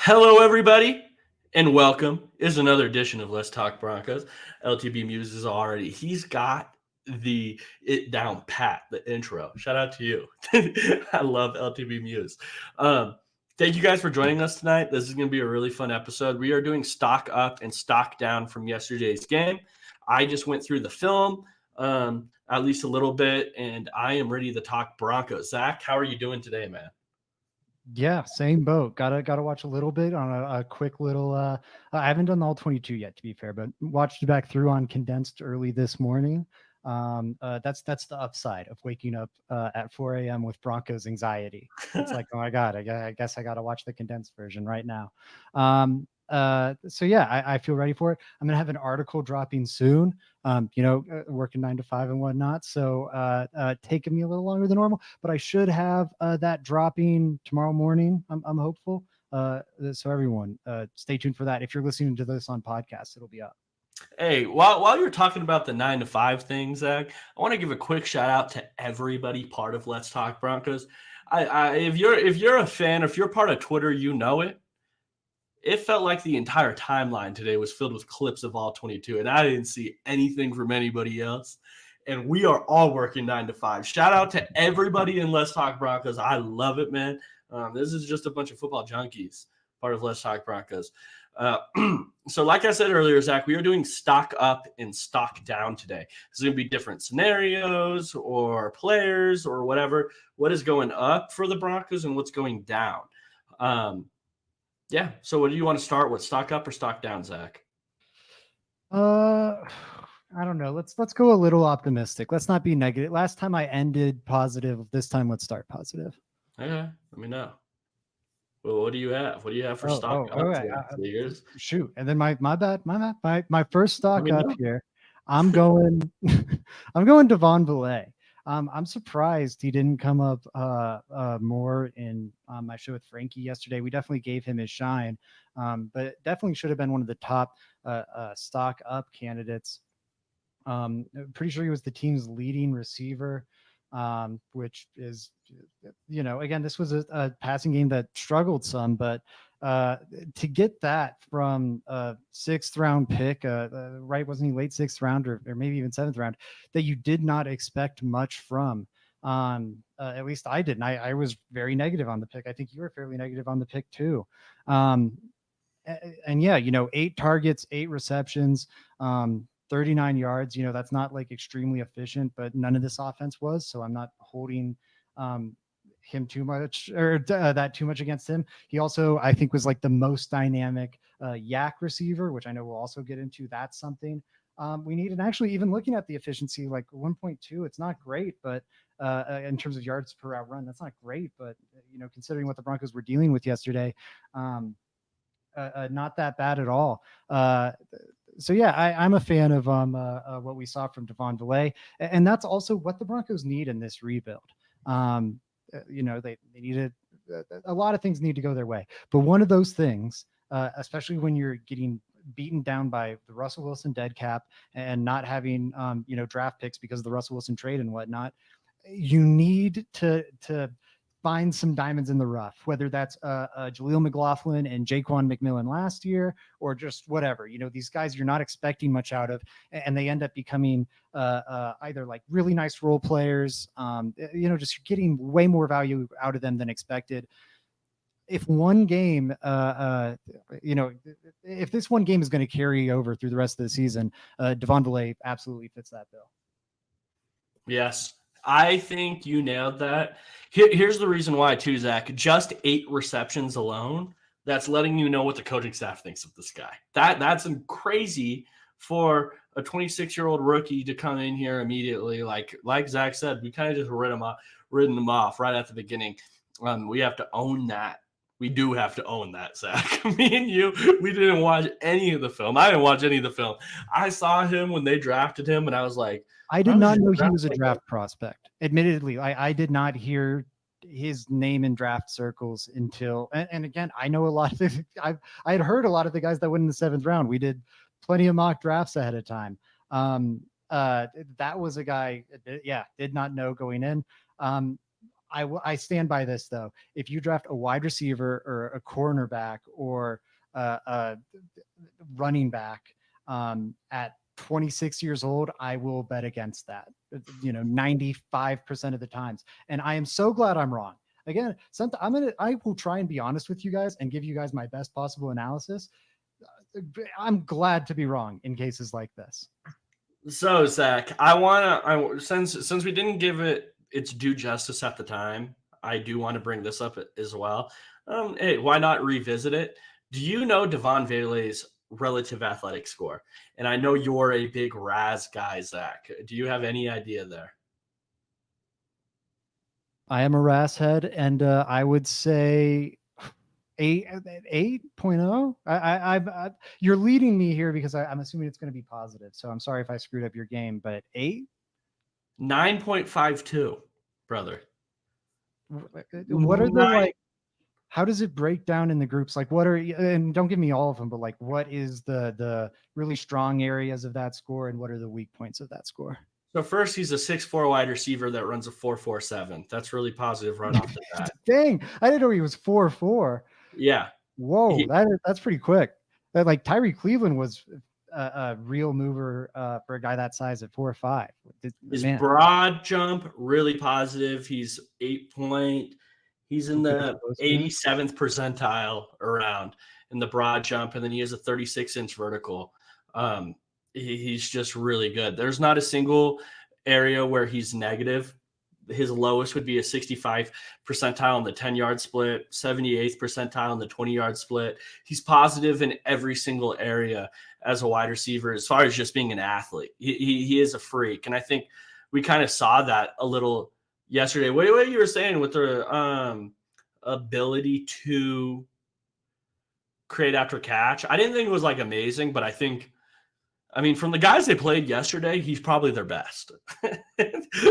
Hello, everybody, and welcome. Is another edition of Let's Talk Broncos. LTB Muse is already. He's got the it down pat. The intro. Shout out to you. I love LTB Muse. Um, Thank you guys for joining us tonight. This is going to be a really fun episode. We are doing stock up and stock down from yesterday's game. I just went through the film, at least a little bit, and I am ready to talk Broncos. Zach, how are you doing today, man? Yeah, same boat. Gotta watch a little bit on a quick little. I haven't done all 22 yet, to be fair, but watched it back through on condensed early this morning. That's the upside of waking up at 4 a.m. with Broncos anxiety. It's like, oh my god, I guess I gotta watch the condensed version right now. So yeah, I feel ready for it. I'm gonna have an article dropping soon. Working 9 to 5 and whatnot. So taking me a little longer than normal, but I should have that dropping tomorrow morning. I'm hopeful. So everyone, stay tuned for that. If you're listening to this on podcast, it'll be up. Hey, while you're talking about the 9 to 5 thing, Zach, I want to give a quick shout out to everybody part of Let's Talk Broncos. If you're a fan, if you're part of Twitter, you know it. It felt like the entire timeline today was filled with clips of all 22, and I didn't see anything from anybody else. And we are all working 9 to 5. Shout out to everybody in Let's Talk Broncos. I love it, man. This is just a bunch of football junkies, part of Let's Talk Broncos. Uh, so, like I said earlier, Zach, we are doing stock up and stock down today. This is going to be different scenarios or players or whatever. What is going up for the Broncos and what's going down? Yeah. So, what do you want to start with? Stock up or stock down, Zach? Uh, I don't know. Let's go a little optimistic. Let's not be negative. Last time I ended positive. This time, let's start positive. Okay. Let me know. Well, what do you have? What do you have for stock up Okay. today? Figures? Shoot. And then my bad. My first Let stock me up know. here. I'm going. I'm going Devon Valet. I'm surprised he didn't come up more in my show with Frankie yesterday. We definitely gave him his shine, but definitely should have been one of the top stock up candidates. Pretty sure he was the team's leading receiver, which is, again, this was a passing game that struggled some, but to get that from a sixth round pick, right? Wasn't he late sixth round or maybe even seventh round that you did not expect much from? At least I didn't. I was very negative on the pick. I think you were fairly negative on the pick too. Um, and yeah, 8 targets, 8 receptions, 39 yards. That's not like extremely efficient, but none of this offense was. So I'm not holding him too much or that too much against him. He also, I think, was like the most dynamic yak receiver, which I know we'll also get into. That's something we need. And actually, even looking at the efficiency, like 1.2, it's not great, but in terms of yards per route run, that's not great. But, considering what the Broncos were dealing with yesterday, not that bad at all. So yeah, I'm a fan of what we saw from Devon Valet, and that's also what the Broncos need in this rebuild. They needed a lot of things need to go their way, but one of those things, especially when you're getting beaten down by the Russell Wilson dead cap and not having draft picks because of the Russell Wilson trade and whatnot, you need to find some diamonds in the rough, whether that's Jaleel McLaughlin and Jaquan McMillan last year, or just whatever. These guys you're not expecting much out of, and they end up becoming either like really nice role players, just getting way more value out of them than expected. If one game, if this one game is going to carry over through the rest of the season, Devon Valet absolutely fits that bill. Yes. I think you nailed that. Here's the reason why, too, Zach. Just 8 receptions alone, that's letting you know what the coaching staff thinks of this guy. That's crazy for a 26-year-old rookie to come in here immediately. Like Zach said, we kind of just ridden him off right at the beginning. We have to own that. We do have to own that, Zach. Me and you, we didn't watch any of the film. I didn't watch any of the film. I saw him when they drafted him, and I was like, I did not know he was a draft prospect. Admittedly, I did not hear his name in draft circles until, and again, I know a lot of I had heard a lot of the guys that went in the 7th round. We did plenty of mock drafts ahead of time. That was a guy, did not know going in. I stand by this though. If you draft a wide receiver or a cornerback or a running back at 26 years old, I will bet against that. 95% of the times, and I am so glad I'm wrong. Again, I will try and be honest with you guys and give you guys my best possible analysis. I'm glad to be wrong in cases like this. So Zach, since we didn't give it its due justice at the time, I do want to bring this up as well. Hey, why not revisit it? Do you know Devon Vele's relative athletic score? And I know you're a big Raz guy, Zach. Do you have any idea there? I am a Ras head, and I would say 8.0. You're leading me here because I'm assuming it's going to be positive. So I'm sorry if I screwed up your game, but 8? 9.52, brother. What are the like? How does it break down in the groups? Like, what are, and don't give me all of them, but like, what is the really strong areas of that score, and what are the weak points of that score? So first, he's a 6'4" wide receiver that runs a 4.47. That's really positive right off the bat. Dang, I didn't know he was 4'4". Yeah. Whoa, that's pretty quick. Like Tyree Cleveland was a real mover for a guy that size at 4'5". His broad jump, really positive. He's 8 point. He's in the 87th percentile around in the broad jump, and then he has a 36-inch vertical. He's just really good. There's not a single area where he's negative. His lowest would be a 65th percentile in the 10-yard split, 78th percentile in the 20-yard split. He's positive in every single area as a wide receiver as far as just being an athlete. He is a freak, and I think we kind of saw that a little yesterday. What you were saying with the ability to create after catch, I didn't think it was like amazing, but I mean, from the guys they played yesterday, he's probably their best.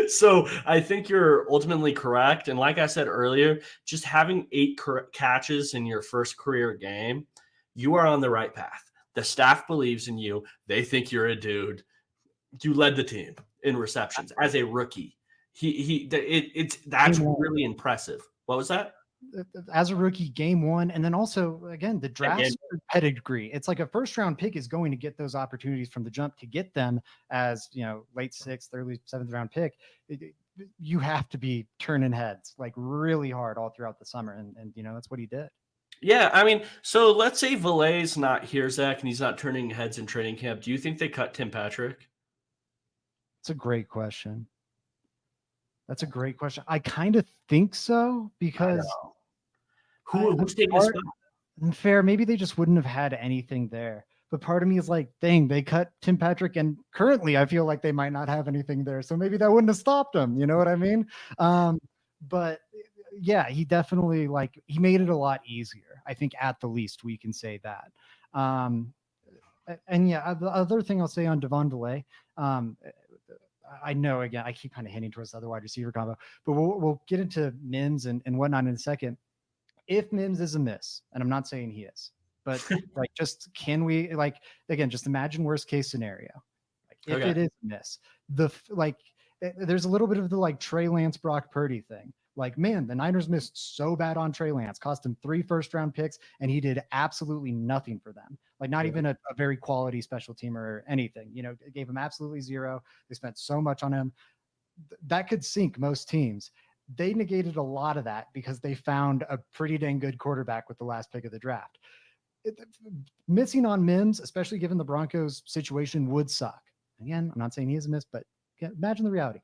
So I think you're ultimately correct. And like I said earlier, just having 8 catches in your first career game, you are on the right path. The staff believes in you. They think you're a dude. You led the team in receptions as a rookie. That's really impressive. What was that? As a rookie, game 1, and then also again the draft pedigree. It's like a first round pick is going to get those opportunities from the jump. To get them as late 6th, early 7th round pick, you have to be turning heads like really hard all throughout the summer, and that's what he did. Yeah, I mean, so let's say Vele's not here, Zach, and he's not turning heads in training camp. Do you think they cut Tim Patrick? It's a great question. That's a great question. I kind of think so, because who's taking his spot? Fair, maybe they just wouldn't have had anything there. But part of me is like, dang, they cut Tim Patrick, and currently I feel like they might not have anything there. So maybe that wouldn't have stopped him. You know what I mean? But yeah, he definitely he made it a lot easier. I think at the least we can say that. And yeah, the other thing I'll say on Devon Vele, I know, again, I keep kind of hinting towards the other wide receiver combo, but we'll get into Mims and whatnot in a second. If Mims is a miss, and I'm not saying he is, but just can we, again, just imagine worst case scenario. If it is a miss, there's a little bit of the Trey Lance, Brock Purdy thing. Man, the Niners missed so bad on Trey Lance, cost him 3 first-round picks, and he did absolutely nothing for them. Not even a very quality special team or anything. It gave him absolutely zero. They spent so much on him. That could sink most teams. They negated a lot of that because they found a pretty dang good quarterback with the last pick of the draft. Missing on Mims, especially given the Broncos situation, would suck. Again, I'm not saying he is a miss, but imagine the reality.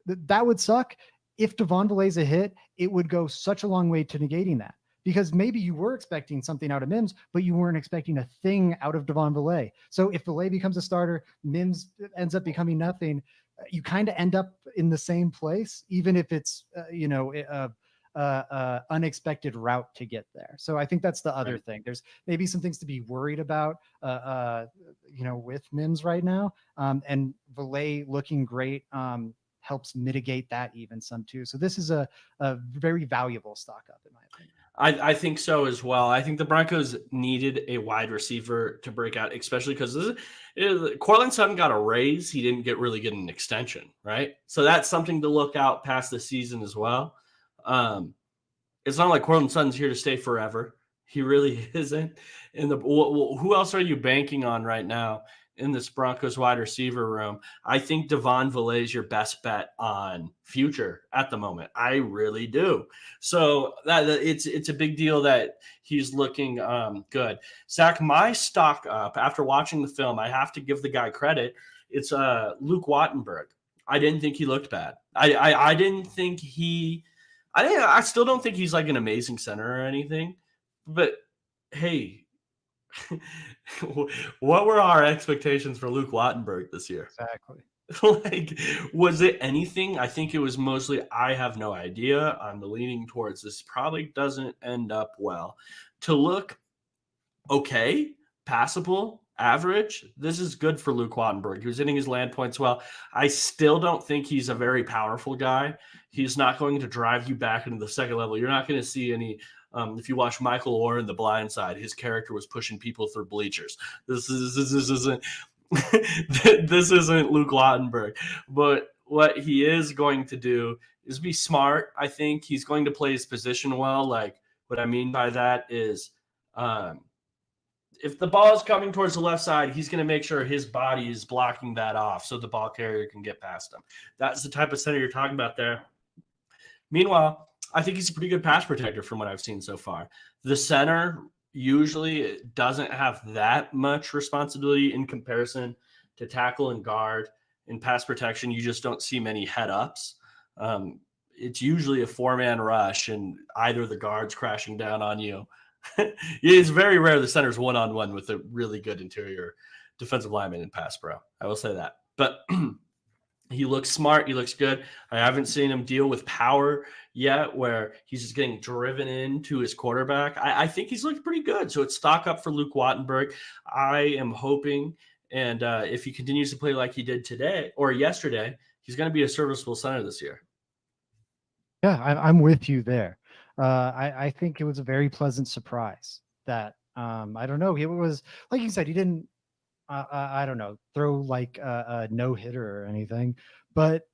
That would suck. If Devon Vele's a hit, it would go such a long way to negating that, because maybe you were expecting something out of Mims, but you weren't expecting a thing out of Devon Vele. So if Vele becomes a starter, Mims ends up becoming nothing, you kind of end up in the same place, even if it's, unexpected route to get there. So I think that's the other thing. There's maybe some things to be worried about, with Mims right now. And Vele looking great, helps mitigate that even some too. So this is a very valuable stock up, in my opinion. I think so as well. I think the Broncos needed a wide receiver to break out, especially because Courtland Sutton got a raise. He didn't really get an extension, right? So that's something to look out past the season as well. It's not like Courtland Sutton's here to stay forever. He really isn't. Who else are you banking on right now in this Broncos wide receiver room? I think Devon Villay is your best bet on future at the moment. I really do. So it's a big deal that he's looking good. Zach, my stock up after watching the film. I have to give the guy credit. It's Luke Wattenberg. I didn't think he looked bad. I didn't think he. I still don't think he's like an amazing center or anything, but hey, what were our expectations for Luke Wattenberg this year? Exactly. Like, was it anything? I think it was mostly, I have no idea. I'm leaning towards this probably doesn't end up well. To look okay, passable, average, this is good for Luke Wattenberg. He was hitting his land points well. I still don't think he's a very powerful guy. He's not going to drive you back into the second level. You're not going to see any. If you watch Michael Orr in The Blind Side, his character was pushing people through bleachers. This isn't this isn't Luke Wattenberg. But what he is going to do is be smart. I think he's going to play his position well. Like, what I mean by that is, if the ball is coming towards the left side, he's going to make sure his body is blocking that off so the ball carrier can get past him. That's the type of center you're talking about there. Meanwhile, I think he's a pretty good pass protector from what I've seen so far. The center usually doesn't have that much responsibility in comparison to tackle and guard. In pass protection, you just don't see many head ups. It's usually a four-man rush and either the guards crashing down on you. It's very rare the center's one-on-one with a really good interior defensive lineman in pass pro. I will say that. But he looks smart. He looks good. I haven't seen him deal with power yet where he's just getting driven into his quarterback. I think he's looked pretty good. So it's stock up for Luke Wattenberg. I am hoping, and if he continues to play like he did today or yesterday, he's going to be a serviceable center this year. Yeah, I'm with you there. I think it was a very pleasant surprise that I don't know. It was like you said, he didn't. I don't know, throw like a no hitter or anything, but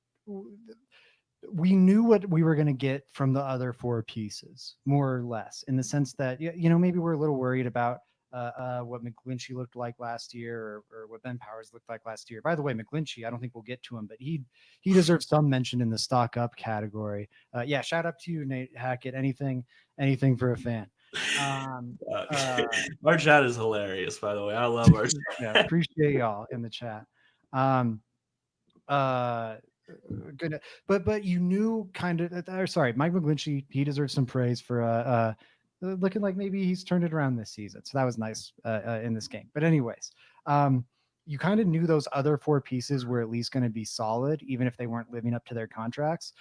we knew what we were going to get from the other four pieces, more or less, in the sense that maybe we're a little worried about what McGlinchey looked like last year or what Ben Powers looked like last year. By the way, McGlinchey, I don't think we'll get to him, but he deserves some mention in the stock up category. Yeah, shout out to you, Nate Hackett. Anything for a fan. Our chat is hilarious, by the way. I love our chat. Yeah, appreciate y'all in the chat. Good, but you knew kind of. Sorry, Mike McGlinchey. He deserves some praise for looking like maybe he's turned it around this season. So that was nice in this game. But anyways, you kind of knew those other four pieces were at least going to be solid, even if they weren't living up to their contracts.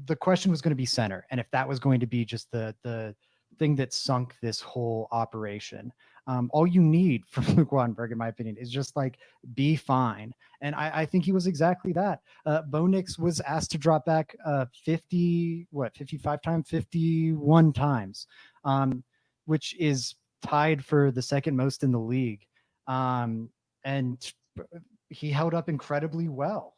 The question was going to be center, and if that was going to be just the thing that sunk this whole operation. All you need from Luke Wattenberg, in my opinion, is just like be fine. And I think he was exactly that. Bo Nix was asked to drop back 55 times, 51 times, which is tied for the second most in the league. And he held up incredibly well.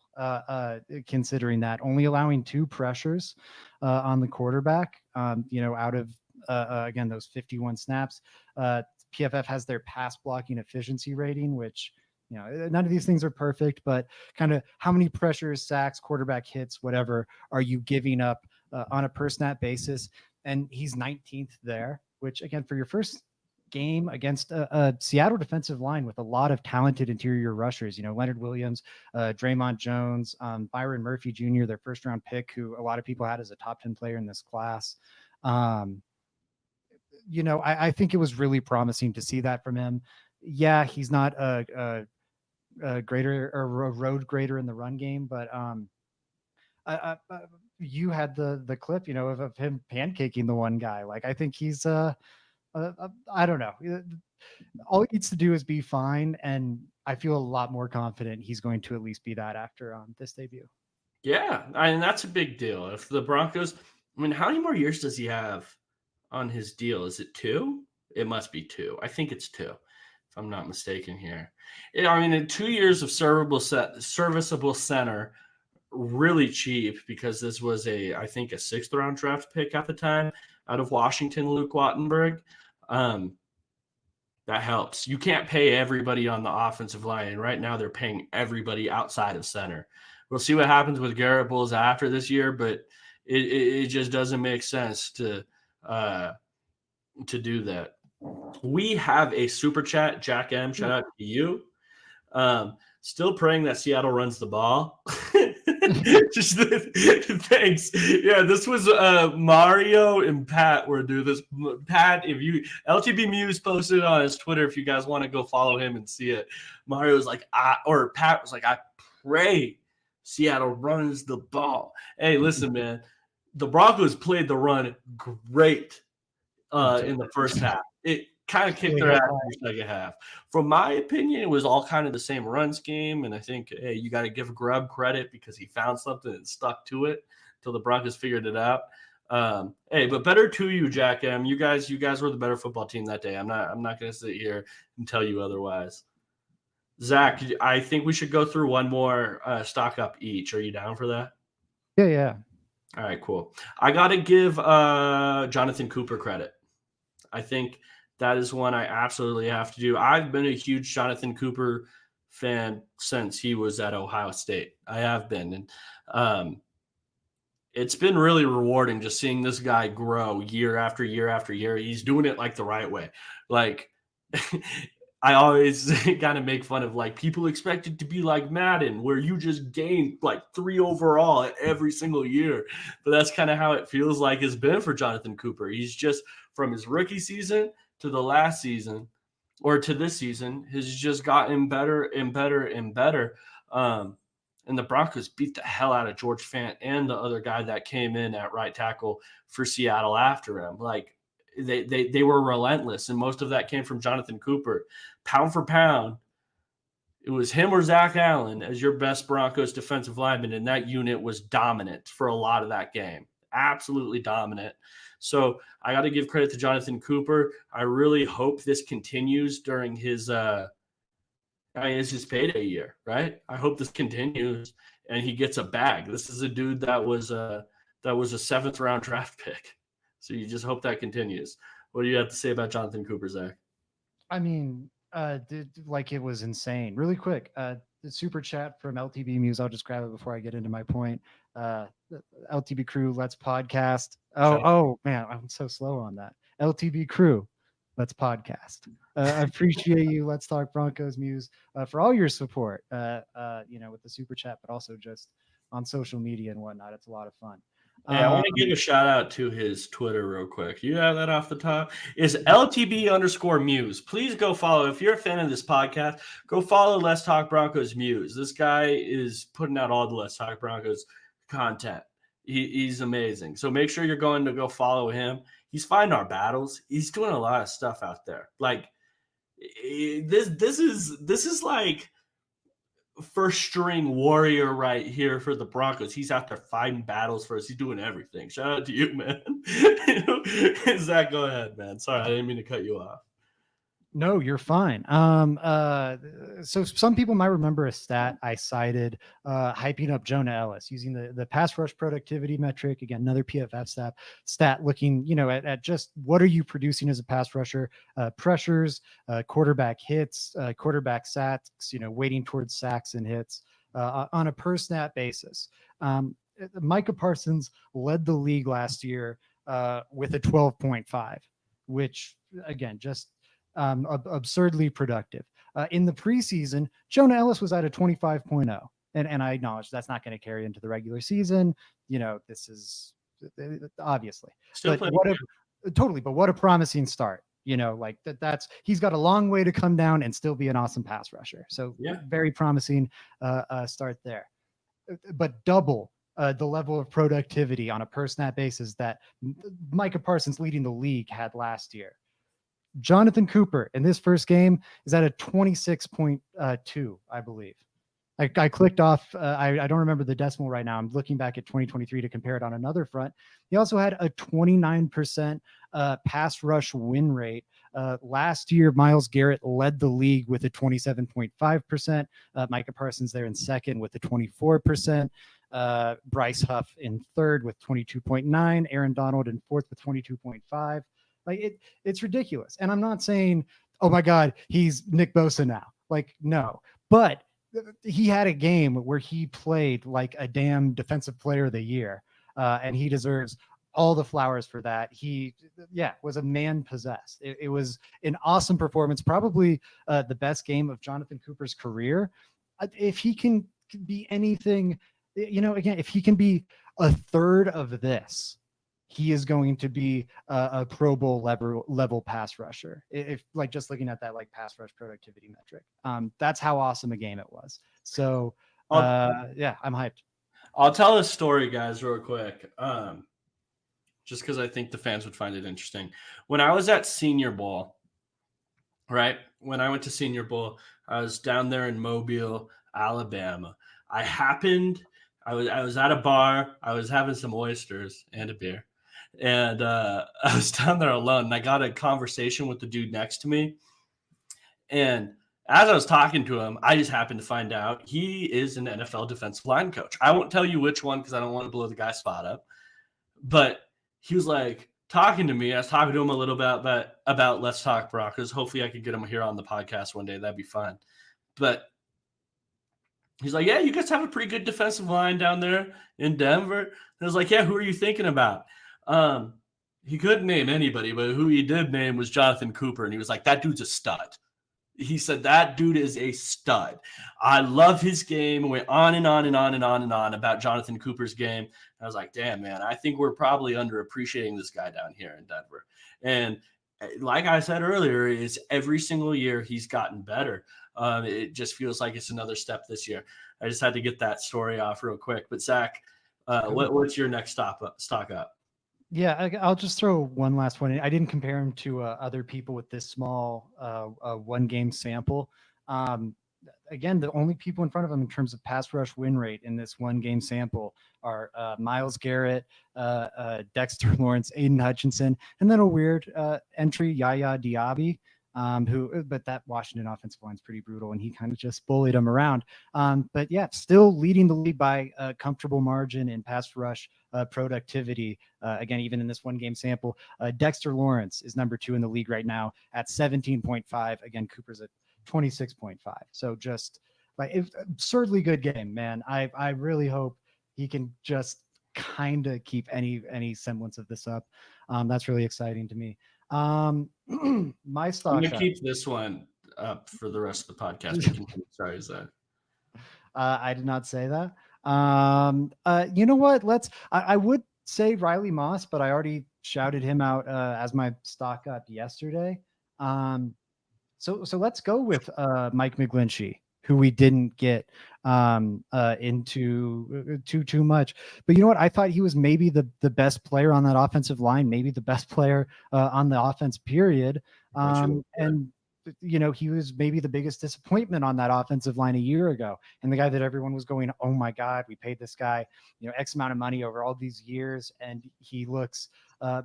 Considering that, only allowing 2 pressures on the quarterback, out of again those 51 snaps. PFF has their pass blocking efficiency rating, which none of these things are perfect, but kind of how many pressures, sacks, quarterback hits, whatever, are you giving up on a per snap basis? And he's 19th there, which again for your first game against a Seattle defensive line with a lot of talented interior rushers, Leonard Williams, Draymond Jones, Byron Murphy Jr., their first round pick, who a lot of people had as a top 10 player in this class. I think it was really promising to see that from him. Yeah, he's not a greater or a road grader in the run game, but you had the clip, of him pancaking the one guy. Like, I think he's I don't know. All he needs to do is be fine, and I feel a lot more confident he's going to at least be that after this debut. Yeah, that's a big deal. If the Broncos, how many more years does he have on his deal? Is it 2? It must be 2. I think it's 2, if I'm not mistaken here. In 2 years of serviceable center, really cheap because this was I think a 6th round draft pick at the time out of Washington, Luke Wattenberg. That helps. You can't pay everybody on the offensive line. And right now they're paying everybody outside of center. We'll see what happens with Garrett Bowles after this year, but it just doesn't make sense to do that. We have a super chat, Jack M. Shout out to you. Still praying that Seattle runs the ball. Just thanks. Yeah, this was Mario and Pat were doing this. Pat, if you LTB Muse posted on his Twitter, if you guys want to go follow him and see it. Mario was like, or Pat was like, I pray Seattle runs the ball. Hey, listen, man, the Broncos played the run great in the first half. It kind of kicked their ass in the second half. From my opinion, it was all kind of the same run scheme, and I think, hey, you got to give Grubb credit because he found something and stuck to it until the Broncos figured it out. Hey, but better to you, Jack M. You guys were the better football team that day. I'm not going to sit here and tell you otherwise. Zach, I think we should go through one more stock up each. Are you down for that? Yeah. All right, cool. I got to give Jonathan Cooper credit. I think that is one I absolutely have to do. I've been a huge Jonathan Cooper fan since he was at Ohio State. I have been. And it's been really rewarding just seeing this guy grow year after year after year. He's doing it like the right way. Like I always kind of make fun of like people expect it to be like Madden where you just gain like 3 overall every single year. But that's kind of how it feels like it's been for Jonathan Cooper. He's just from his rookie season to the last season or to this season has just gotten better and better and better. And the Broncos beat the hell out of George Fant and the other guy that came in at right tackle for Seattle after him. Like they were relentless, and most of that came from Jonathan Cooper. Pound for pound, it was him or Zach Allen as your best Broncos defensive lineman, and that unit was dominant for a lot of that game. Absolutely dominant. So I got to give credit to Jonathan Cooper. I really hope this continues during his it's his payday year, right? I hope this continues and he gets a bag. This is a dude that was a 7th round draft pick. So you just hope that continues. What do you have to say about Jonathan Cooper, Zach? I mean, it was insane. Really quick, the super chat from LTB Muse. I'll just grab it before I get into my point. LTB Crew, let's podcast. Oh man, I'm so slow on that. LTB Crew, let's podcast. I appreciate you. Let's Talk Broncos Muse for all your support. With the super chat, but also just on social media and whatnot. It's a lot of fun. Hey, I want to give a shout out to his Twitter real quick. You have that off the top? Is LTB_Muse. Please go follow. If you're a fan of this podcast, go follow Let's Talk Broncos Muse. This guy is putting out all the Let's Talk Broncos content. He's amazing. So make sure you're going to go follow him. He's fighting our battles. He's doing a lot of stuff out there. Like this is like first string warrior right here for the Broncos. He's out there fighting battles for us. He's doing everything. Shout out to you, man. Zach, go ahead, man. Sorry, I didn't mean to cut you off. No, you're fine. So some people might remember a stat I cited hyping up Jonah Ellis using the pass rush productivity metric. Again, another PFF stat looking, at just what are you producing as a pass rusher, pressures, quarterback hits, quarterback sacks, weighting towards sacks and hits on a per snap basis. Micah Parsons led the league last year with a 12.5, which again, just absurdly productive. In the preseason, Jonah Ellis was at a 25.0. And I acknowledge that's not going to carry into the regular season. This is obviously. But what a promising start. That's he's got a long way to come down and still be an awesome pass rusher. So very promising start there. But double the level of productivity on a per snap basis that Micah Parsons leading the league had last year. Jonathan Cooper in this first game is at a 26.2, I believe. I clicked off. I don't remember the decimal right now. I'm looking back at 2023 to compare it on another front. He also had a 29% pass rush win rate. Last year, Myles Garrett led the league with a 27.5%. Micah Parsons there in second with a 24%. Bryce Huff in third with 22.9, Aaron Donald in fourth with 22.5. Like it's ridiculous. And I'm not saying, oh my God, he's Nick Bosa now. Like, no, but he had a game where he played like a damn defensive player of the year. And he deserves all the flowers for that. He, was a man possessed. It was an awesome performance, probably the best game of Jonathan Cooper's career. If he can be anything, again, if he can be a third of this, he is going to be a Pro Bowl level pass rusher. If like just looking at that like pass rush productivity metric, that's how awesome a game it was. So I'm hyped. I'll tell a story, guys, real quick. Just because I think the fans would find it interesting. When I was at Senior Bowl, right? When I went to Senior Bowl, I was down there in Mobile, Alabama. I was at a bar. I was having some oysters and a beer. And I was down there alone, and I got a conversation with the dude next to me. And as I was talking to him, I just happened to find out he is an NFL defensive line coach. I won't tell you which one because I don't want to blow the guy's spot up. But he was like talking to me. I was talking to him a little bit about Let's Talk Broncos. Hopefully I could get him here on the podcast one day. That'd be fun. But he's like, yeah, you guys have a pretty good defensive line down there in Denver. And I was like, yeah, who are you thinking about? He couldn't name anybody, but who he did name was Jonathan Cooper. And he was like, that dude's a stud. He said, that dude is a stud. I love his game. Went on and on and on and on and on about Jonathan Cooper's game. And I was like, damn, man, I think we're probably underappreciating this guy down here in Denver. And like I said earlier, it's every single year he's gotten better. It just feels like it's another step this year. I just had to get that story off real quick. But Zach, what's your next stock up? Yeah, I'll just throw one last one. I didn't compare him to other people with this small one game sample. Again, the only people in front of him in terms of pass rush win rate in this one game sample are Myles Garrett, Dexter Lawrence, Aiden Hutchinson, and then a weird entry, Yaya Diaby. But that Washington offensive line is pretty brutal, and he kind of just bullied him around. But yeah, still leading the league by a comfortable margin in pass rush productivity. Again, even in this one game sample, Dexter Lawrence is number 2 in the league right now at 17.5. Again, Cooper's at 26.5. So just like absurdly good game, man. I really hope he can just kind of keep any semblance of this up. That's really exciting to me. My stock. I'm gonna keep this one up for the rest of the podcast. Sorry, Zach. I did not say that. You know what? I would say Riley Moss, but I already shouted him out as my stock up yesterday. So let's go with Mike McGlinchey, who we didn't get into too much. But you know what? I thought he was maybe the best player on that offensive line, maybe the best player on the offense, period. And he was maybe the biggest disappointment on that offensive line a year ago. And the guy that everyone was going, oh my God, we paid this guy, X amount of money over all these years, and he looks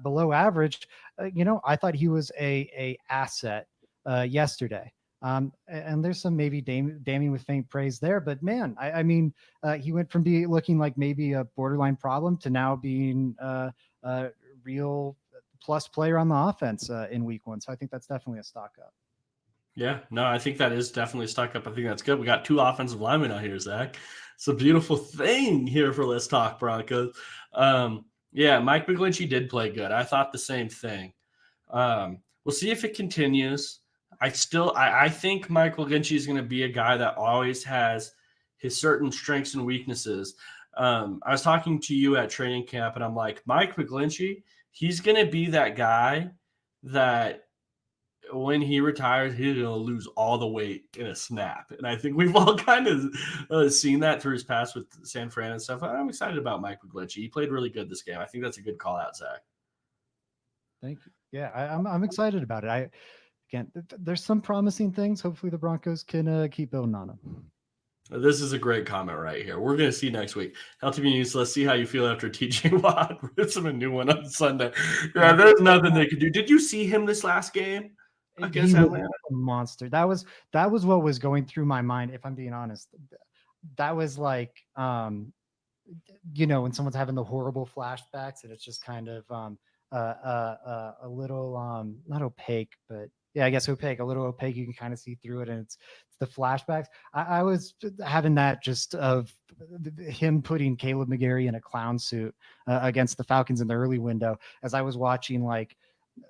below average. I thought he was a asset yesterday. And there's some maybe damning with faint praise there, but man, I mean, he went from looking like maybe a borderline problem to now being a real plus player on the offense in week 1. So I think that's definitely a stock up. Yeah, no, I think that is definitely a stock up. I think that's good. We got 2 offensive linemen out here, Zach. It's a beautiful thing here for Let's Talk Broncos. Yeah, Mike McGlinchey did play good. I thought the same thing. We'll see if it continues. I think Mike McGlinchey is going to be a guy that always has his certain strengths and weaknesses. I was talking to you at training camp, and I'm like, Mike McGlinchey, he's going to be that guy that when he retires, he's going to lose all the weight in a snap. And I think we've all kind of seen that through his past with San Fran and stuff. I'm excited about Mike McGlinchey. He played really good this game. I think that's a good call out, Zach. Thank you. Yeah, I'm excited about it. There's some promising things. Hopefully the Broncos can keep building on them. This is a great comment right here. We're going to see next week. LTB News, let's see how you feel after TJ Watt rips him a new one on Sunday. Yeah, there's nothing they could do. Did you see him this last game against Atlanta? A monster. That was what was going through my mind, if I'm being honest. That was like when someone's having the horrible flashbacks and it's just kind of a little not opaque, but yeah, I guess opaque, a little opaque. You can kind of see through it, and it's the flashbacks. I was having that just of him putting Caleb McGarry in a clown suit against the Falcons in the early window as I was watching, like,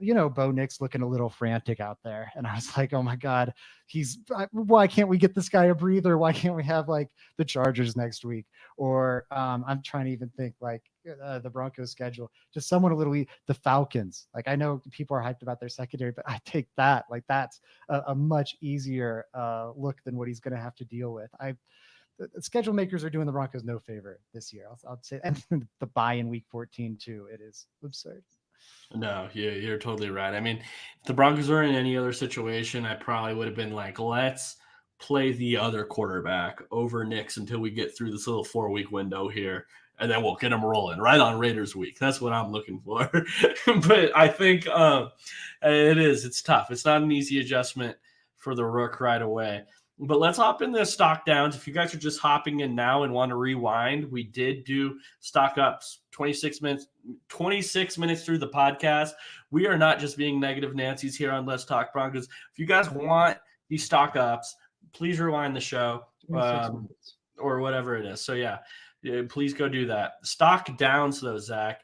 Bo Nix looking a little frantic out there. And I was like, oh my God, why can't we get this guy a breather? Why can't we have like the Chargers next week? Or I'm trying to even think like the Broncos schedule, just someone a little, the Falcons. Like, I know people are hyped about their secondary, but I take that, like, that's a much easier look than what he's going to have to deal with. The schedule makers are doing the Broncos no favor this year. I'll say, and the bye in week 14 too. It is absurd. No, you're totally right. I mean, if the Broncos were in any other situation, I probably would have been like, let's play the other quarterback over Knicks until we get through this little 4-week window here, and then we'll get them rolling right on Raiders week. That's what I'm looking for. But I think it's tough. It's not an easy adjustment for the Rook right away. But let's hop in the stock downs. If you guys are just hopping in now and want to rewind, we did do stock ups 26 minutes through the podcast. We are not just being negative Nancy's here on Let's Talk Broncos. If you guys want these stock ups, please rewind the show or whatever it is. So yeah, please go do that. Stock downs though, Zach.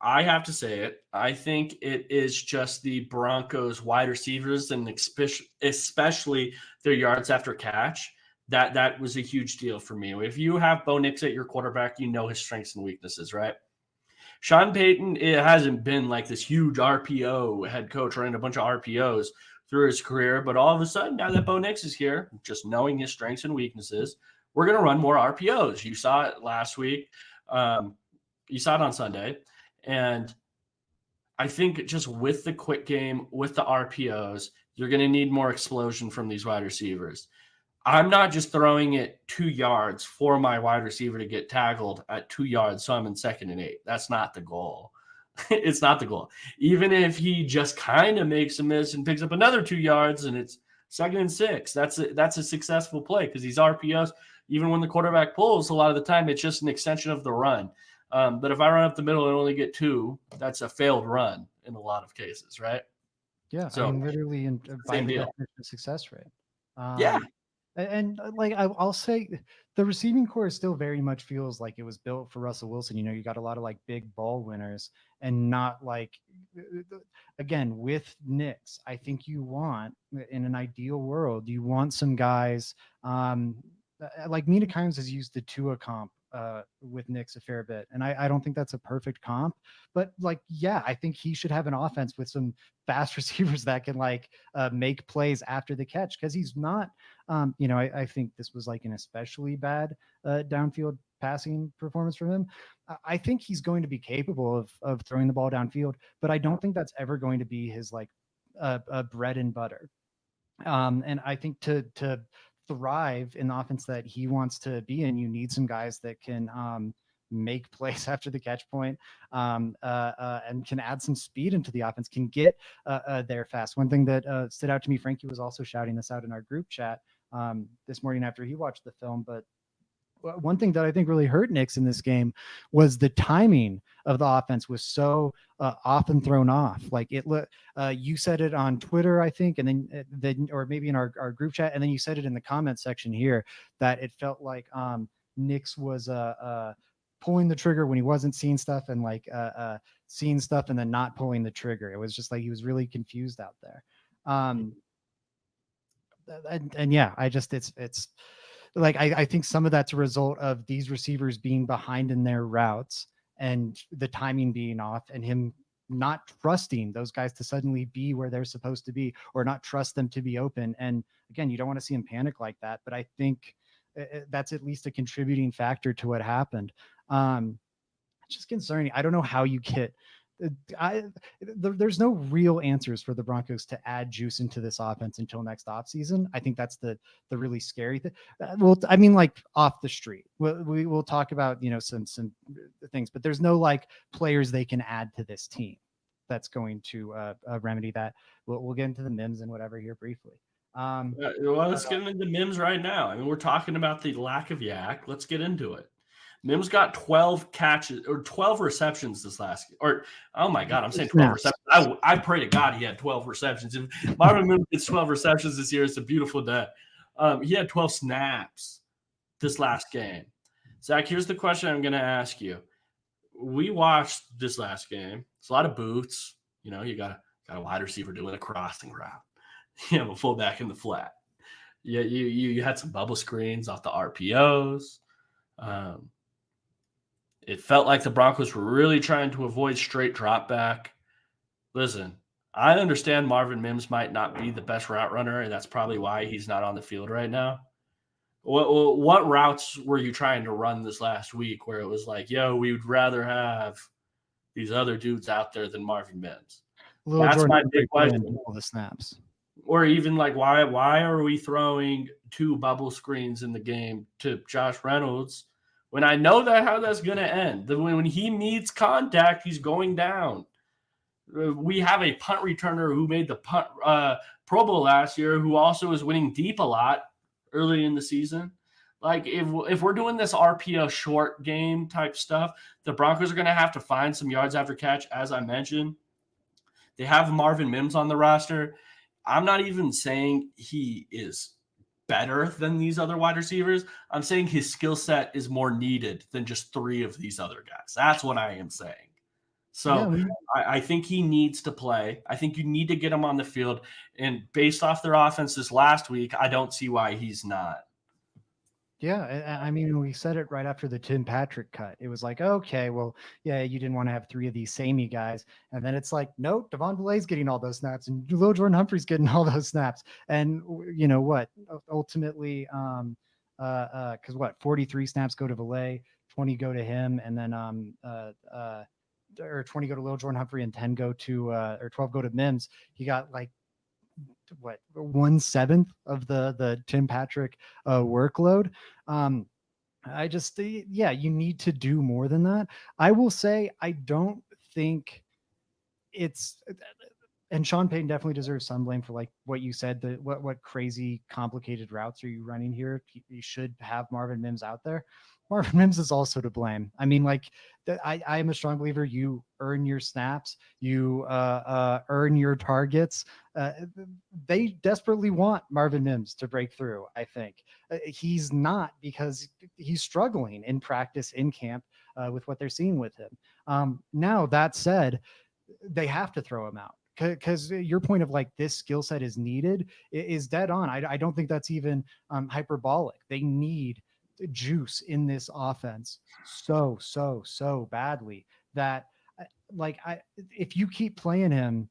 I have to say it. I think it is just the Broncos wide receivers and especially their yards after catch. That was a huge deal for me. If you have Bo Nix at your quarterback, you know his strengths and weaknesses, right? Sean Payton, it hasn't been like this huge RPO head coach running a bunch of RPOs through his career, but all of a sudden, now that Bo Nix is here, just knowing his strengths and weaknesses, we're going to run more RPOs. You saw it last week. You saw it on Sunday. And I think just with the quick game, with the RPOs, you're going to need more explosion from these wide receivers. I'm not just throwing it 2 yards for my wide receiver to get tackled at 2 yards, so I'm in 2nd and 8. That's not the goal. It's not the goal. Even if he just kind of makes a miss and picks up another 2 yards and it's 2nd and 6, that's a successful play because these RPOs, even when the quarterback pulls, a lot of the time it's just an extension of the run. But if I run up the middle and only get 2, that's a failed run in a lot of cases, right? Yeah, so I mean, literally, by the definition of success rate. Yeah. And like I'll say, the receiving core still very much feels like it was built for Russell Wilson. You got a lot of like big ball winners, and not like, again, with Knicks, I think you want, in an ideal world, you want some guys like Mina Kimes has used the Tua comp with Knicks a fair bit. And I don't think that's a perfect comp, but like, yeah, I think he should have an offense with some fast receivers that can like make plays after the catch. Cause he's not, I think this was like an especially bad downfield passing performance from him. I think he's going to be capable of throwing the ball downfield, but I don't think that's ever going to be his like bread and butter. And I think to thrive in the offense that he wants to be in, you need some guys that can make plays after the catch point, and can add some speed into the offense, can get there fast. One thing that stood out to me, Frankie was also shouting this out in our group chat this morning after he watched the film, but one thing that I think really hurt Knicks in this game was the timing of the offense was so often thrown off. Like you said it on Twitter, I think, and then or maybe in our group chat, and then you said it in the comment section here that it felt like Knicks was pulling the trigger when he wasn't seeing stuff, and like seeing stuff and then not pulling the trigger. It was just like he was really confused out there. And yeah, it's like I think some of that's a result of these receivers being behind in their routes and the timing being off, and him not trusting those guys to suddenly be where they're supposed to be, or not trust them to be open. And again, you don't want to see him panic like that, but I think that's at least a contributing factor to what happened. It's just concerning. I don't know how you get there's no real answers for the Broncos to add juice into this offense until next offseason. I think that's the really scary thing. Well, I mean, like off the street, we'll talk about, some things, but there's no like players they can add to this team that's going to remedy that. We'll get into the Mims and whatever here briefly. Well, let's get into Mims right now. I mean, we're talking about the lack of yak. Let's get into it. Mims got 12 catches or 12 receptions this last or oh my god, I'm saying 12 receptions. I pray to God he had 12 receptions. If Marvin Mims gets 12 receptions this year, it's a beautiful day. He had 12 snaps this last game. Zach, here's the question I'm going to ask you. We watched this last game. It's a lot of boots. You know, you got a wide receiver doing a crossing route. You have a fullback in the flat. Yeah, you had some bubble screens off the RPOs. It felt like the Broncos were really trying to avoid straight drop back. Listen, I understand Marvin Mims might not be the best route runner, and that's probably why he's not on the field right now. What routes were you trying to run this last week where it was like, yo, we would rather have these other dudes out there than Marvin Mims? That's my big question. All the snaps. Or even like, why are we throwing 2 bubble screens in the game to Josh Reynolds when I know how that's going to end? When he needs contact, he's going down. We have a punt returner who made the punt Pro Bowl last year, who also is winning deep a lot early in the season. Like if we're doing this RPO short game type stuff, the Broncos are going to have to find some yards after catch, as I mentioned. They have Marvin Mims on the roster. I'm not even saying he is better than these other wide receivers. I'm saying his skill set is more needed than just 3 of these other guys. That's what I am saying. So yeah, I think he needs to play. I think you need to get him on the field. And based off their offenses last week, I don't see why he's not. Yeah, I mean, we said it right after the Tim Patrick cut. It was like, okay, well, yeah, you didn't want to have 3 of these samey guys. And then it's like, no, Devon Vallee's getting all those snaps and Lil Jordan Humphrey's getting all those snaps. And you know what? Ultimately, because 43 snaps go to Valle, 20 go to him, and then or 20 go to Lil Jordan Humphrey and 10 go to or 12 go to Mims. He got like 1/7 of the Tim Patrick workload. I just you need to do more than that. I will say I don't think it's, and Sean Payton definitely deserves some blame for like what you said, what crazy complicated routes are you running here? You should have Marvin Mims out there. Marvin Mims is also to blame. I mean, like I am a strong believer. You earn your snaps, you earn your targets. They desperately want Marvin Mims to break through. I think he's not, because he's struggling in practice, in camp, with what they're seeing with him. Now that said, they have to throw him out, because your point of like this skill set is needed is dead on. I don't think that's even hyperbolic. They need juice in this offense so badly that if you keep playing him,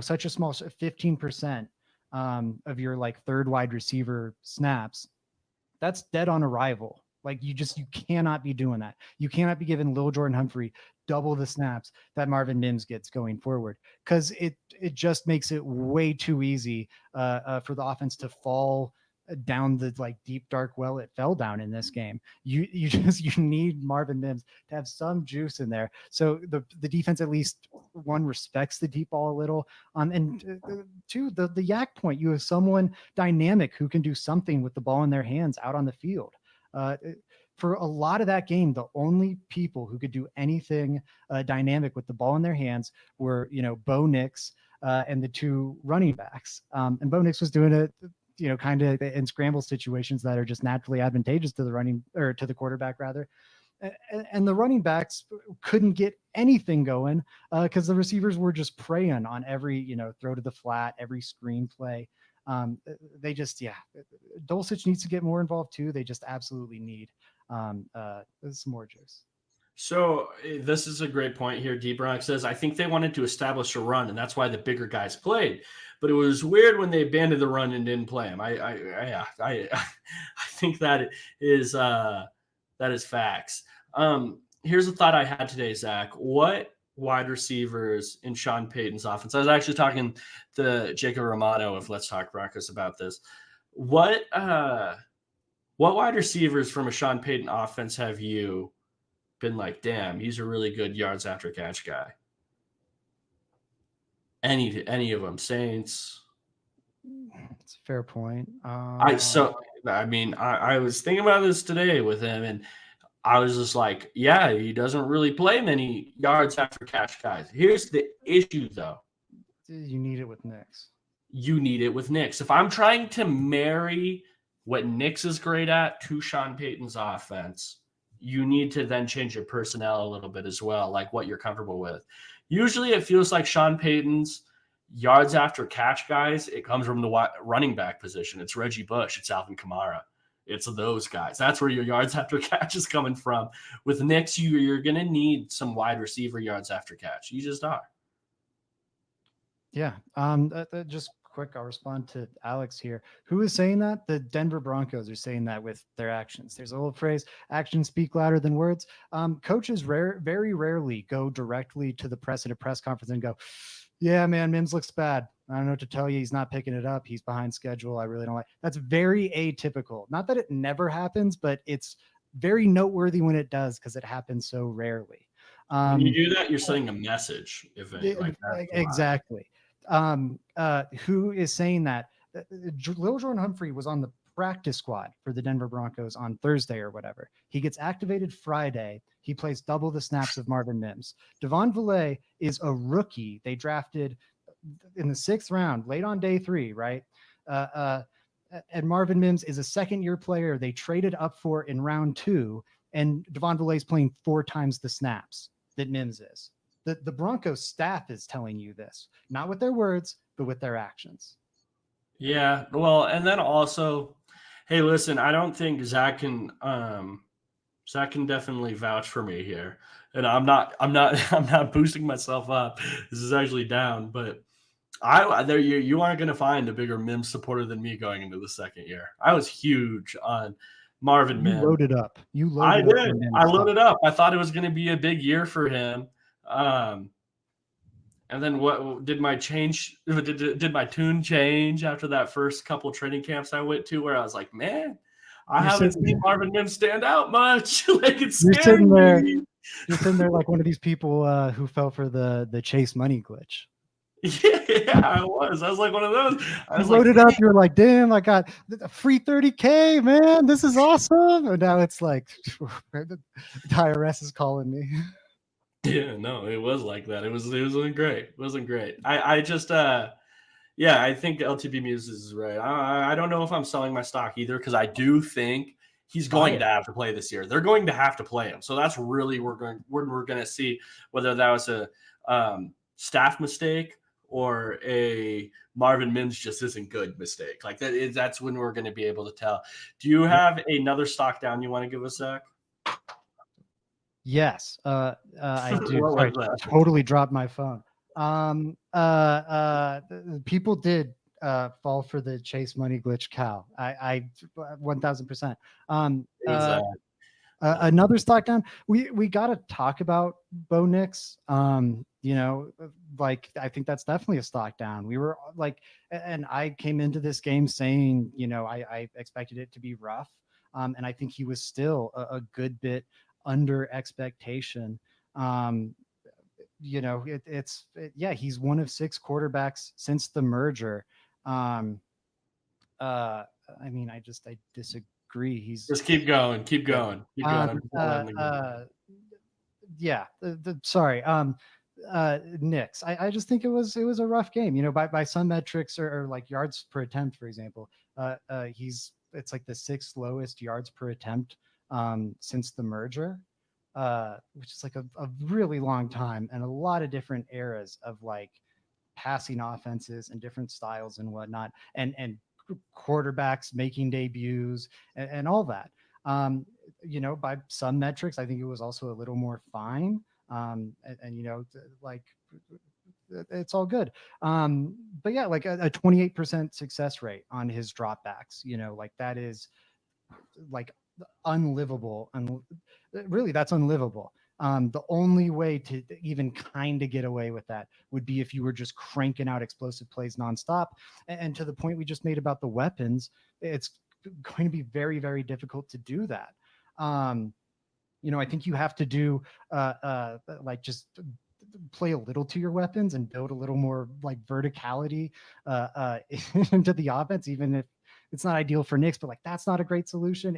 such a small 15% of your like 3rd wide receiver snaps, that's dead on arrival. Like you cannot be doing that. You cannot be giving Lil Jordan Humphrey double the snaps that Marvin Mims gets going forward, because it just makes it way too easy for the offense to fall down the like deep dark well it fell down in this game. You need Marvin Mims to have some juice in there, so the defense at least respects the deep ball a little. And 2, the yak point, you have someone dynamic who can do something with the ball in their hands out on the field. For a lot of that game, the only people who could do anything dynamic with the ball in their hands were, Bo Nix and the 2 running backs. And Bo Nix was doing it, kind of in scramble situations that are just naturally advantageous to the running, or to the quarterback rather. And the running backs couldn't get anything going because the receivers were just preying on every, throw to the flat, every screen play. They just, Dulcich needs to get more involved too. They just absolutely need some more juice. So this is a great point here. D-Bronx says, I think they wanted to establish a run, and that's why the bigger guys played. But it was weird when they abandoned the run and didn't play him. I think that is facts. Here's a thought I had today, Zach. What wide receivers in Sean Payton's offense? I was actually talking to Jacob Romano of Let's Talk Broncos about this. What wide receivers from a Sean Payton offense have you been like, damn, he's a really good yards after catch guy? Any of them? Saints? It's a fair point. I was thinking about this today with him, and I was just like, yeah, he doesn't really play many yards after catch guys. Here's the issue, though. You need it with Knicks. You need it with Knicks. If I'm trying to marry what Knicks is great at to Sean Payton's offense, you need to then change your personnel a little bit as well, like what you're comfortable with. Usually it feels like Sean Payton's yards after catch guys, it comes from the running back position. It's Reggie Bush, it's Alvin Kamara. It's those guys. That's where your yards after catch is coming from. With Knicks, you're going to need some wide receiver yards after catch. You just are. Yeah. Just quick, I'll respond to Alex here. Who is saying that? The Denver Broncos are saying that with their actions. There's a old phrase, actions speak louder than words. Coaches very rarely go directly to the press at a press conference and go, yeah, man, Mims looks bad. I don't know what to tell you. He's not picking it up. He's behind schedule. I really don't like. That's very atypical. Not that it never happens, but it's very noteworthy when it does because it happens so rarely. When you do that, you're sending a message. If it, like that, exactly. Who is saying that? Lil Jordan Humphrey was on the practice squad for the Denver Broncos on Thursday or whatever. He gets activated Friday. He plays double the snaps of Marvin Mims. Devon Villay is a rookie. They drafted in the 6th round, late on day 3, right? And Marvin Mims is a second-year player they traded up for in round 2, and Devon Villay is playing 4 times the snaps that Mims is. The Broncos staff is telling you this, not with their words, but with their actions. Yeah, well, and then also, hey, listen, I don't think Zach can definitely vouch for me here, and I'm not boosting myself up. This is actually down, but you aren't going to find a bigger Mims supporter than me going into the second year. I was huge on Marvin Mims. You loaded up. I did. I loaded up. I thought it was going to be a big year for him. And then what did my change? Did my tune change after that first couple training camps I went to, where I was like, man, I haven't seen Marvin Mims stand out much. Like it's scary. You're sitting there like one of these people who fell for the Chase Money glitch. Yeah, I was like one of those. I was loaded up. You're like, damn, I got a free 30K, man. This is awesome. And now it's like the IRS is calling me. Yeah, no, it was like that. It wasn't great. It wasn't great. I just yeah, I think LTB Muse is right. I don't know if I'm selling my stock either, because I do think he's going to have to play this year. They're going to have to play him. So that's really we're going to see whether that was a staff mistake or a Marvin Mims just isn't good mistake. Like that's when we're going to be able to tell. Do you have another stock down you want to give us, Zach? Yes, I do. Sorry, I totally dropped my phone. People did fall for the Chase Money glitch cow. I 1000%. Another stock down. We got to talk about Bo Nix. You know, like I think that's definitely a stock down. We were like, and I came into this game saying, you know, I expected it to be rough, and I think he was still a good bit under expectation. You know, yeah, he's one of 6 quarterbacks since the merger. I mean, I disagree. He's just keep going. Yeah, sorry. Knicks. I just think it was a rough game. You know, by some metrics or like yards per attempt, for example, it's like the 6th lowest yards per attempt since the merger, which is like a really long time, and a lot of different eras of like passing offenses and different styles and whatnot, and quarterbacks making debuts and all that. You know, by some metrics, I think it was also a little more fine. And you know, like it's all good. But yeah, like a 28% success rate on his dropbacks, you know, like that is like unlivable. And really that's unlivable. The only way to even kind of get away with that would be if you were just cranking out explosive plays nonstop. And to the point we just made about the weapons, it's going to be very, very difficult to do that. You know, I think you have to do like just play a little to your weapons and build a little more like verticality into the offense, even if it's not ideal for Knicks, but like that's not a great solution.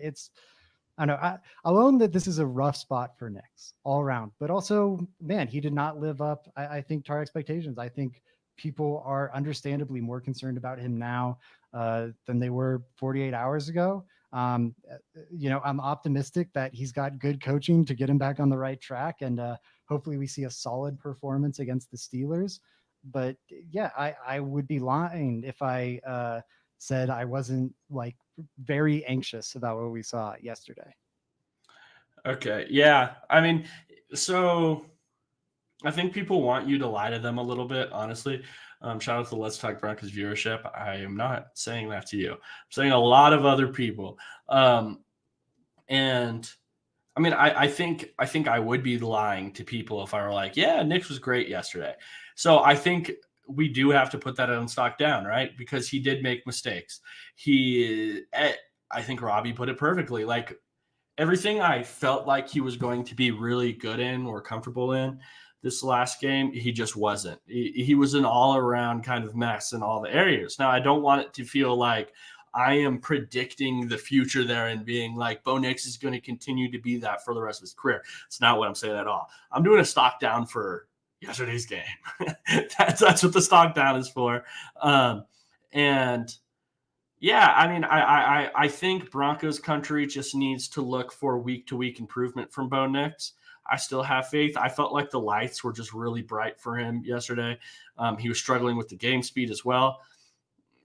I don't know. I'll own that this is a rough spot for Knicks all around, but also, man, he did not live up, I think, to our expectations. I think people are understandably more concerned about him now than they were 48 hours ago. I'm optimistic that he's got good coaching to get him back on the right track, and hopefully we see a solid performance against the Steelers. But yeah, I would be lying if I said I wasn't like very anxious about what we saw yesterday. Okay. Yeah. I mean, so I think people want you to lie to them a little bit, honestly. Shout out to Let's Talk Broncos viewership. I am not saying that to you. I'm saying a lot of other people. And I mean, I think I would be lying to people if I were like, yeah, Knicks was great yesterday. So I think we do have to put that on stock down, right? Because he did make mistakes. I think Robbie put it perfectly. Like everything I felt like he was going to be really good in or comfortable in this last game, he just wasn't. He was an all around kind of mess in all the areas. Now, I don't want it to feel like I am predicting the future there and being like, Bo Nix is going to continue to be that for the rest of his career. It's not what I'm saying at all. I'm doing a stock down for yesterday's game. that's what the stock down is for. And yeah, I mean, I think Broncos country just needs to look for week to week improvement from Bo Nix. I still have faith. I felt like the lights were just really bright for him yesterday. He was struggling with the game speed as well.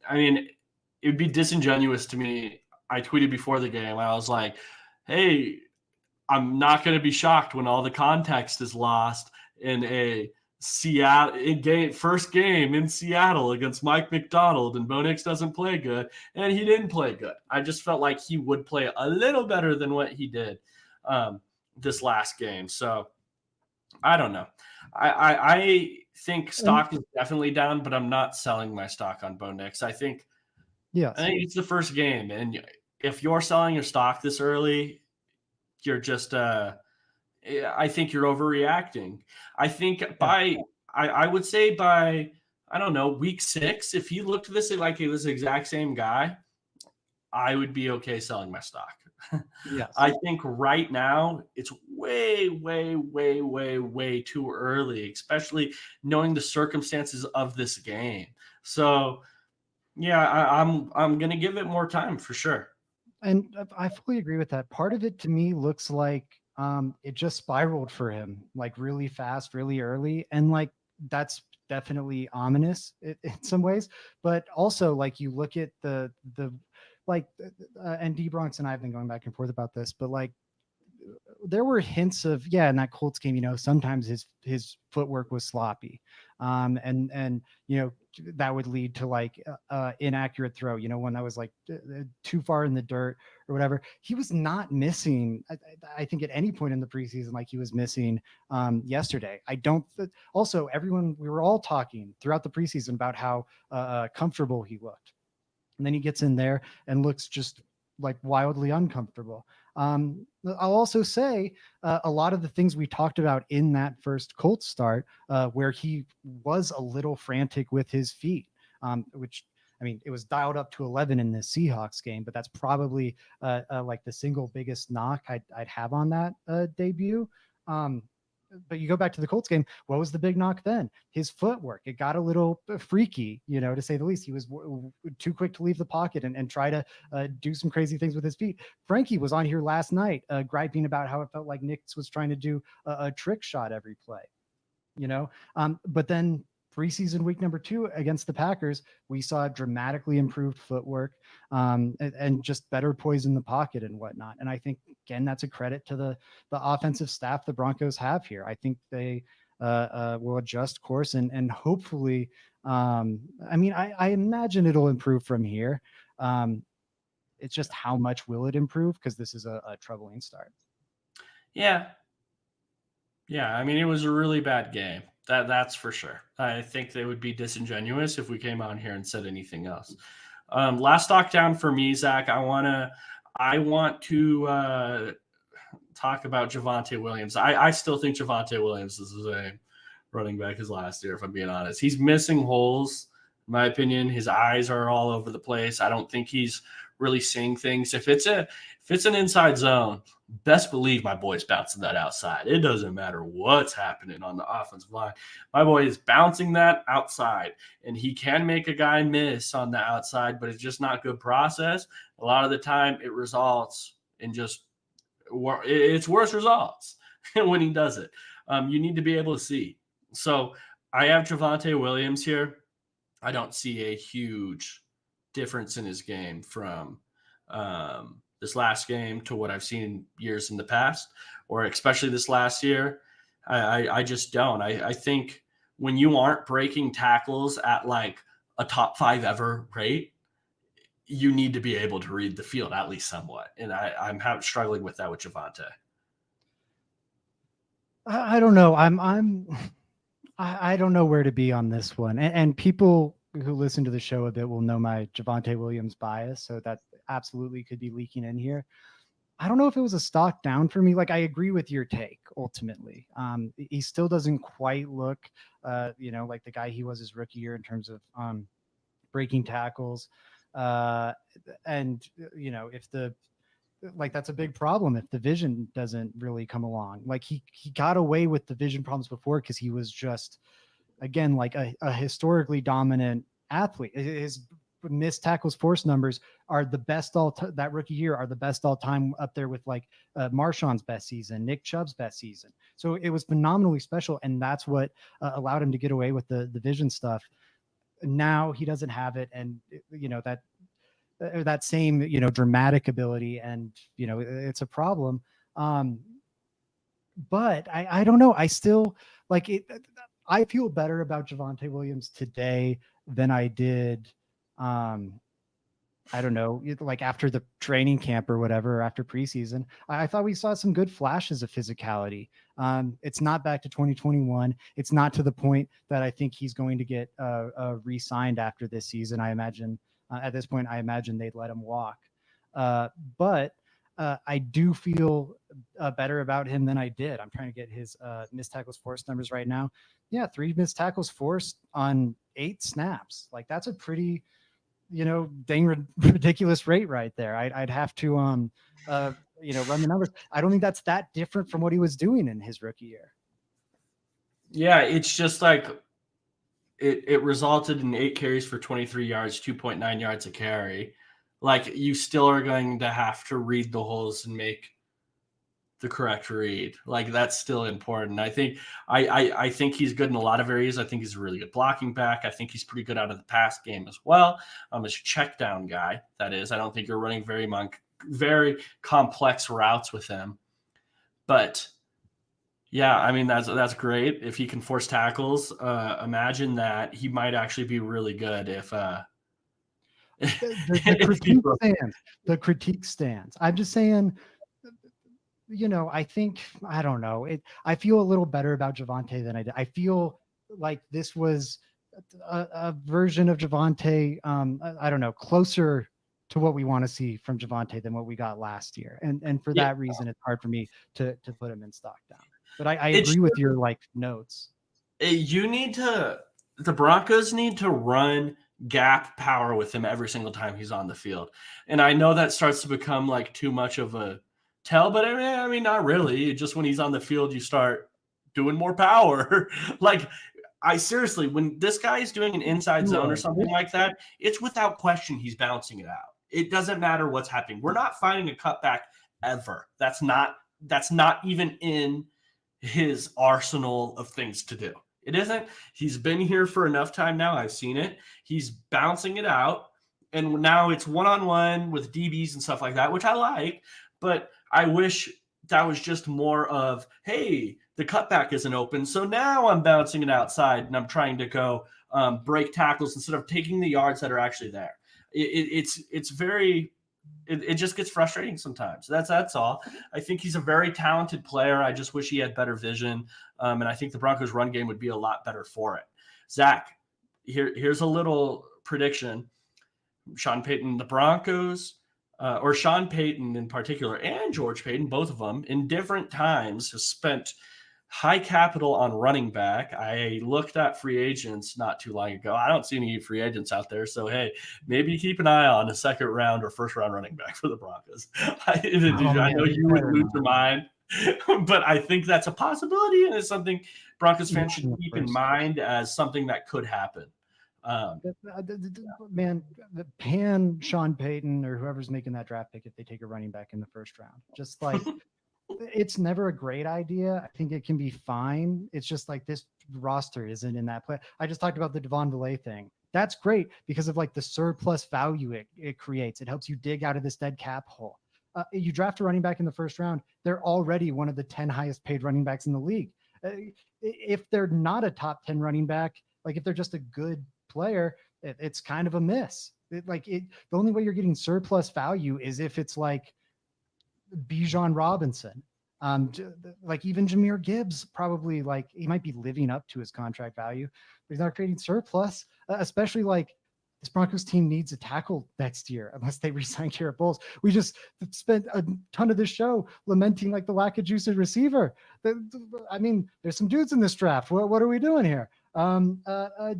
I mean, it would be disingenuous to me. I tweeted before the game. I was like, hey, I'm not going to be shocked when all the context is lost in a first game in Seattle against Mike McDonald, and Bo Nix doesn't play good, and he didn't play good. I just felt like he would play a little better than what he did this last game. So I don't know. I think stock is definitely down, but I'm not selling my stock on Bo Nix. I think it's the first game, and if you're selling your stock this early, you're just I think you're overreacting. I think I would say by, I don't know, week 6, if he looked at this like he was the exact same guy, I would be okay selling my stock. Yes. I think right now it's way, way, way, way, way too early, especially knowing the circumstances of this game. So yeah, I'm gonna give it more time for sure. And I fully agree with that. Part of it to me looks like it just spiraled for him like really fast, really early. And like that's definitely ominous in some ways. But also like you look at the like and D Bronx and I have been going back and forth about this, but like there were hints of in that Colts game, sometimes his footwork was sloppy, and that would lead to like inaccurate throw. When that was like too far in the dirt or whatever. He was not missing. I think at any point in the preseason, like he was missing yesterday. I don't. Also, we were all talking throughout the preseason about how comfortable he looked, and then he gets in there and looks just like wildly uncomfortable. I'll also say a lot of the things we talked about in that first Colts start, where he was a little frantic with his feet, which, I mean, it was dialed up to 11 in the Seahawks game, but that's probably like the single biggest knock I'd have on that debut. But you go back to the Colts game, what was the big knock then? His footwork. It got a little freaky, to say the least. He was too quick to leave the pocket and try to do some crazy things with his feet. Frankie was on here last night griping about how it felt like Knicks was trying to do a trick shot every play, but then preseason week number 2 against the Packers, we saw dramatically improved footwork and just better poise in the pocket and whatnot. And I think, again, that's a credit to the offensive staff the Broncos have here. I think they will adjust course and hopefully, I imagine it'll improve from here. It's just how much will it improve? Because this is a troubling start. Yeah. Yeah, I mean, it was a really bad game. That's for sure. I think they would be disingenuous if we came on here and said anything else. Last stock down for me, Zach. I want to talk about Javonte Williams. I still think Javonte Williams is a running back his last year, if I'm being honest. He's missing holes, in my opinion. His eyes are all over the place. I don't think he's really seeing things. If it's an inside zone, best believe my boy's bouncing that outside. It doesn't matter what's happening on the offensive line. My boy is bouncing that outside, and he can make a guy miss on the outside, but it's just not good process. A lot of the time it results in it's worse results when he does it. You need to be able to see. So I have Javonte Williams here. I don't see a huge difference in his game from this last game to what I've seen years in the past, or especially this last year. I just don't. I think when you aren't breaking tackles at like a top 5 ever rate, you need to be able to read the field at least somewhat. And I'm struggling with that with Javonte. I don't know. I don't know where to be on this one. And people who listen to the show a bit will know my Javonte Williams bias, so that absolutely could be leaking in here. I don't know if it was a stock down for me. Like, I agree with your take ultimately. He still doesn't quite look, like the guy he was his rookie year in terms of breaking tackles. And if that's a big problem if the vision doesn't really come along. Like he got away with the vision problems before because he was just, again, like a historically dominant athlete. His missed tackles force numbers are the best that rookie year are the best all time, up there with like Marshawn's best season, Nick Chubb's best season. So it was phenomenally special, and that's what allowed him to get away with the vision stuff. Now he doesn't have it, and that same dramatic ability, and it's a problem. But I don't know. I still like it. I feel better about Javonte Williams today than I did. I don't know, like after the training camp or whatever, or after preseason. I thought we saw some good flashes of physicality. It's not back to 2021. It's not to the point that I think he's going to get re-signed after this season. I imagine at this point, they'd let him walk. But I do feel better about him than I did. I'm trying to get his missed tackles forced numbers right now. Yeah, 3 missed tackles forced on 8 snaps. Like, that's a pretty, dang ridiculous rate right there. I'd have to, run the numbers. I don't think that's that different from what he was doing in his rookie year. Yeah, it's just like it resulted in 8 carries for 23 yards, 2.9 yards a carry. Like, you still are going to have to read the holes and make the correct read. Like, that's still important. I think I think he's good in a lot of areas. I think he's a really good blocking back. I think he's pretty good out of the pass game as well. I'm a check down guy, that is. I don't think you're running very complex routes with him. But yeah, I mean, that's great. If he can force tackles, imagine that he might actually be really good if the critique stands. I'm just saying, I think, I don't know. I feel a little better about Javonte than I did. I feel like this was a version of Javonte, I don't know, closer to what we want to see from Javonte than what we got last year. And for that reason, it's hard for me to put him in stock down. But I agree with your notes. The Broncos need to run gap power with him every single time he's on the field. And I know that starts to become like too much of a tell, but I mean, not really. Just when he's on the field, you start doing more power. Like, seriously, when this guy is doing an inside zone or something like that, it's without question he's bouncing it out. It doesn't matter what's happening. We're not finding a cutback ever. That's not even in his arsenal of things to do. It isn't. He's been here for enough time now. I've seen it. He's bouncing it out. And now it's one-on-one with DBs and stuff like that, which I like. But I wish that was just more of, hey, the cutback isn't open, so now I'm bouncing it outside and I'm trying to go break tackles instead of taking the yards that are actually there. It just gets frustrating sometimes. That's all. I think he's a very talented player. I just wish he had better vision. And I think the Broncos run game would be a lot better for it. Zach, here's a little prediction. Sean Payton, the Broncos, or Sean Payton in particular, and George Payton, both of them, in different times, has spent high capital on running back. I looked at free agents not too long ago. I don't see any free agents out there. So, hey, maybe keep an eye on a second round or first round running back for the Broncos. Oh I know man, you you would better lose not. your mind, but I think that's a possibility. And it's something Broncos Not fans should in the keep in first. mind as something that could happen. Man, pan Sean Payton or whoever's making that draft pick if they take a running back in the first round. Just like it's never a great idea. I think it can be fine. It's just like this roster isn't in that play. I just talked about the Devon Valet thing. That's great because of like the surplus value it creates. It helps you dig out of this dead cap hole. You draft a running back in the first round, they're already one of the 10 highest paid running backs in the league. If they're not a top 10 running back, like if they're just a good player, it's kind of a miss. The only way you're getting surplus value is if it's like Bijan Robinson. Like even Jahmyr Gibbs, probably like he might be living up to his contract value, but he's not creating surplus, especially like this Broncos team needs a tackle next year unless they re-sign Garrett Bowles. We just spent a ton of this show lamenting like the lack of juice at receiver. I mean, there's some dudes in this draft. What are we doing here?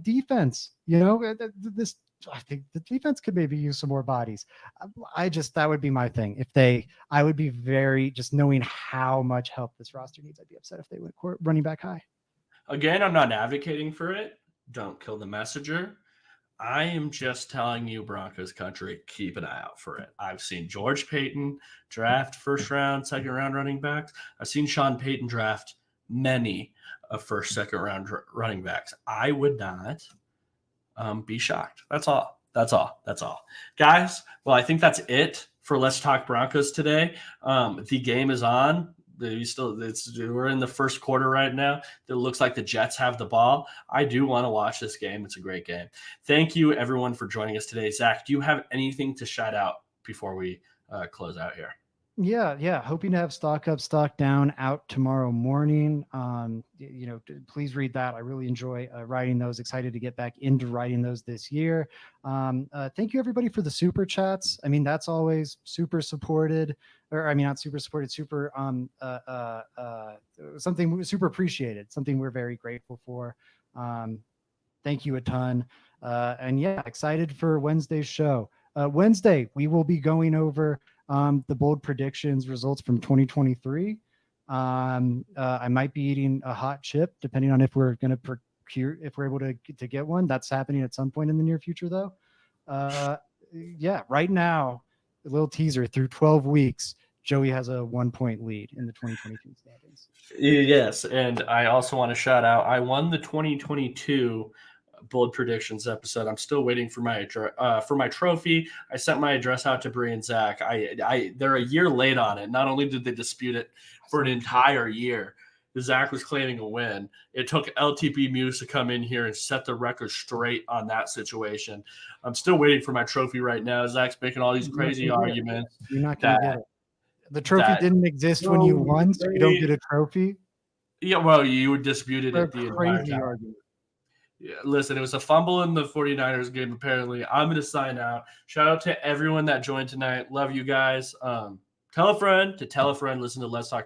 Defense, this I think the defense could maybe use some more bodies. That would be my thing. I would be very, just knowing how much help this roster needs, I'd be upset if they went running back high. Again, I'm not advocating for it. Don't kill the messenger. I am just telling you, Broncos country, keep an eye out for it. I've seen George Payton draft first round, second round running backs. I've seen Sean Payton draft many of first, second round running backs. I would not be shocked. That's all. Guys, well, I think that's it for Let's Talk Broncos today. The game is on. We're in the first quarter right now. It looks like the Jets have the ball. I do want to watch this game. It's a great game. Thank you, everyone, for joining us today. Zach, do you have anything to shout out before we close out here? Yeah. Hoping to have Stock Up, Stock Down out tomorrow morning. Please read that. I really enjoy writing those. Excited to get back into writing those this year. Thank you everybody for the super chats. I mean, that's always super supported, or I mean, not super supported, super something super appreciated, something we're very grateful for. Thank you a ton. And yeah, excited for Wednesday's show. Wednesday, we will be going over the bold predictions results from 2023. I might be eating a hot chip depending on if we're going to if we're able to get one. That's happening at some point in the near future though. Right now, a little teaser, through 12 weeks, Joey has a 1-point lead in the 2022 standings. Yes, and I also want to shout out, I won the 2022 bold predictions episode. I'm still waiting for my trophy. I sent my address out to Bree and Zach. They're a year late on it. Not only did they dispute it for an entire year, Zach was claiming a win. It took LTP Muse to come in here and set the record straight on that situation. I'm still waiting for my trophy right now. Zach's making all these crazy arguments. You're not going to get it. The trophy didn't exist when you won, so you don't get a trophy. Yeah, well, you disputed it the entire time. Argument. Yeah, listen, it was a fumble in the 49ers game, apparently. I'm going to sign out. Shout out to everyone that joined tonight. Love you guys. Tell a friend to tell a friend. Listen to Let's Talk